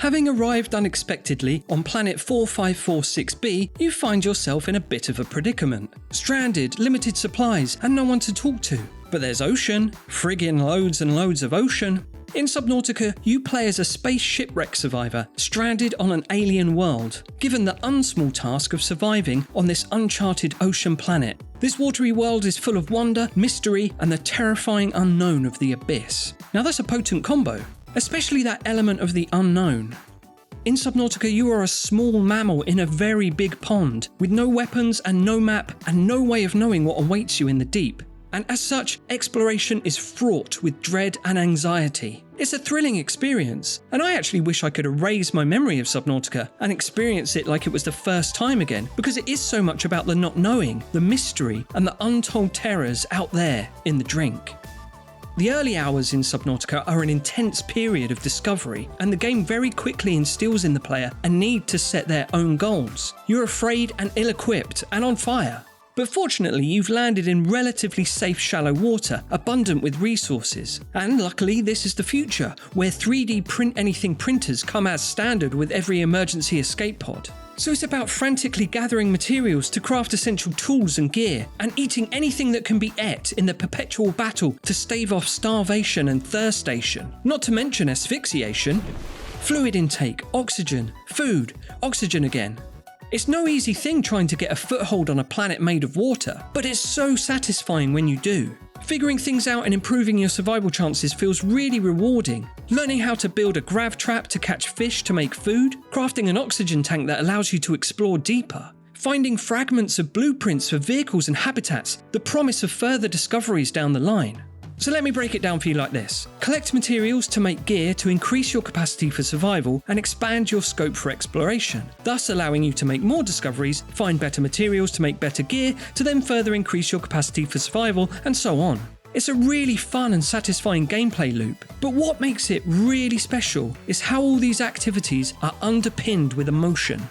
Having arrived unexpectedly on planet 4546b, you find yourself in a bit of a predicament. Stranded, limited supplies, and no one to talk to. But there's ocean, friggin' loads and loads of ocean. In Subnautica, you play as a space shipwreck survivor stranded on an alien world, given the unsmall task of surviving on this uncharted ocean planet. This watery world is full of wonder, mystery, and the terrifying unknown of the abyss. Now that's a potent combo, especially that element of the unknown. In Subnautica, you are a small mammal in a very big pond, with no weapons and no map and no way of knowing what awaits you in the deep. And as such, exploration is fraught with dread and anxiety. It's a thrilling experience, and I actually wish I could erase my memory of Subnautica and experience it like it was the first time again, because it is so much about the not knowing, the mystery, and the untold terrors out there in the drink. The early hours in Subnautica are an intense period of discovery, and the game very quickly instills in the player a need to set their own goals. You're afraid and ill-equipped and on fire. But fortunately, you've landed in relatively safe shallow water, abundant with resources. And luckily, this is the future, where 3D print anything printers come as standard with every emergency escape pod. So it's about frantically gathering materials to craft essential tools and gear, and eating anything that can be ate in the perpetual battle to stave off starvation and thirstation. Not to mention asphyxiation. Fluid intake, oxygen, food, oxygen again. It's no easy thing trying to get a foothold on a planet made of water, but it's so satisfying when you do. Figuring things out and improving your survival chances feels really rewarding. Learning how to build a grav trap to catch fish to make food, crafting an oxygen tank that allows you to explore deeper, finding fragments of blueprints for vehicles and habitats, the promise of further discoveries down the line. So let me break it down for you like this. Collect materials to make gear to increase your capacity for survival and expand your scope for exploration, thus allowing you to make more discoveries, find better materials to make better gear, to then further increase your capacity for survival, and so on. It's a really fun and satisfying gameplay loop, but what makes it really special is how all these activities are underpinned with emotion.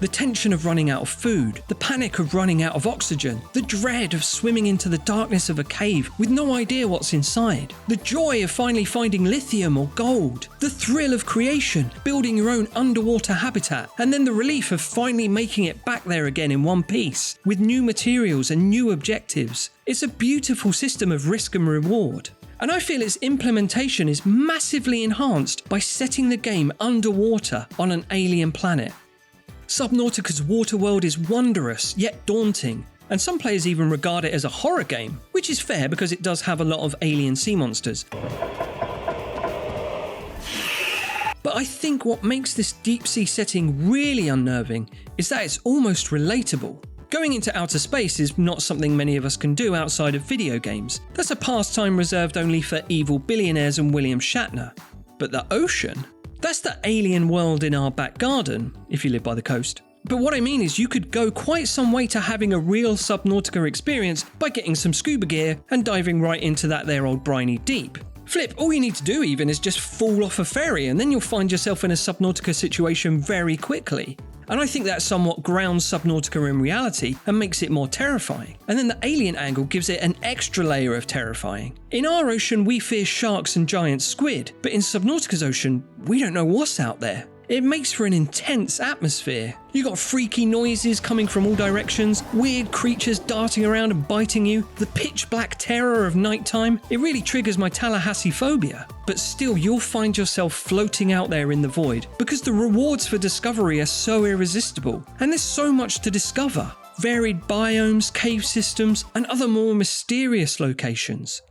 The tension of running out of food, the panic of running out of oxygen, the dread of swimming into the darkness of a cave with no idea what's inside, the joy of finally finding lithium or gold, the thrill of creation, building your own underwater habitat, and then the relief of finally making it back there again in one piece, with new materials and new objectives. It's a beautiful system of risk and reward. And I feel its implementation is massively enhanced by setting the game underwater on an alien planet. Subnautica's water world is wondrous, yet daunting, and some players even regard it as a horror game, which is fair because it does have a lot of alien sea monsters. But I think what makes this deep sea setting really unnerving is that it's almost relatable. Going into outer space is not something many of us can do outside of video games. That's a pastime reserved only for evil billionaires and William Shatner. But the ocean? That's the alien world in our back garden, if you live by the coast. But what I mean is you could go quite some way to having a real Subnautica experience by getting some scuba gear and diving right into that there old briny deep. Flip, all you need to do even is just fall off a ferry and then you'll find yourself in a Subnautica situation very quickly. And I think that somewhat grounds Subnautica in reality and makes it more terrifying. And then the alien angle gives it an extra layer of terrifying. In our ocean, we fear sharks and giant squid, but in Subnautica's ocean, we don't know what's out there. It makes for an intense atmosphere. You got freaky noises coming from all directions, weird creatures darting around and biting you, the pitch black terror of nighttime. It really triggers my Tallahassee phobia. But still, you'll find yourself floating out there in the void because the rewards for discovery are so irresistible, and there's so much to discover. Varied biomes, cave systems, and other more mysterious locations.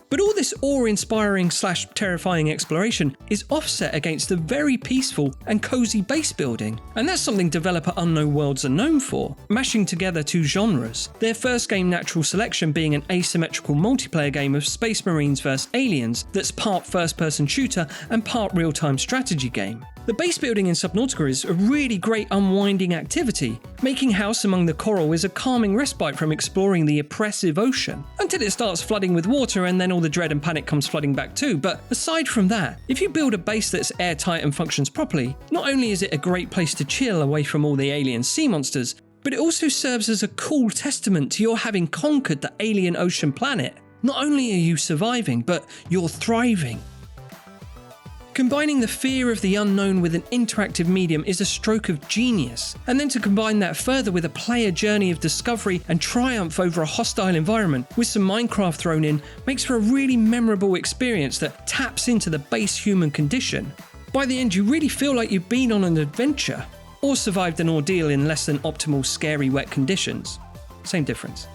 But all this awe-inspiring / terrifying exploration is offset against the very peaceful and cozy base building, and that's something developer Unknown Worlds are known for, mashing together two genres. Their first game, Natural Selection, being an asymmetrical multiplayer game of Space Marines vs Aliens that's part first-person shooter and part real-time strategy game. The base building in Subnautica is a really great unwinding activity. Making house among the coral is a calming respite from exploring the oppressive ocean, until it starts flooding with water and then all the dread and panic comes flooding back too. But aside from that, if you build a base that's airtight and functions properly, not only is it a great place to chill away from all the alien sea monsters, but it also serves as a cool testament to your having conquered the alien ocean planet. Not only are you surviving, but you're thriving. Combining the fear of the unknown with an interactive medium is a stroke of genius, and then to combine that further with a player journey of discovery and triumph over a hostile environment with some Minecraft thrown in makes for a really memorable experience that taps into the base human condition. By the end, you really feel like you've been on an adventure, or survived an ordeal in less than optimal scary wet conditions. Same difference.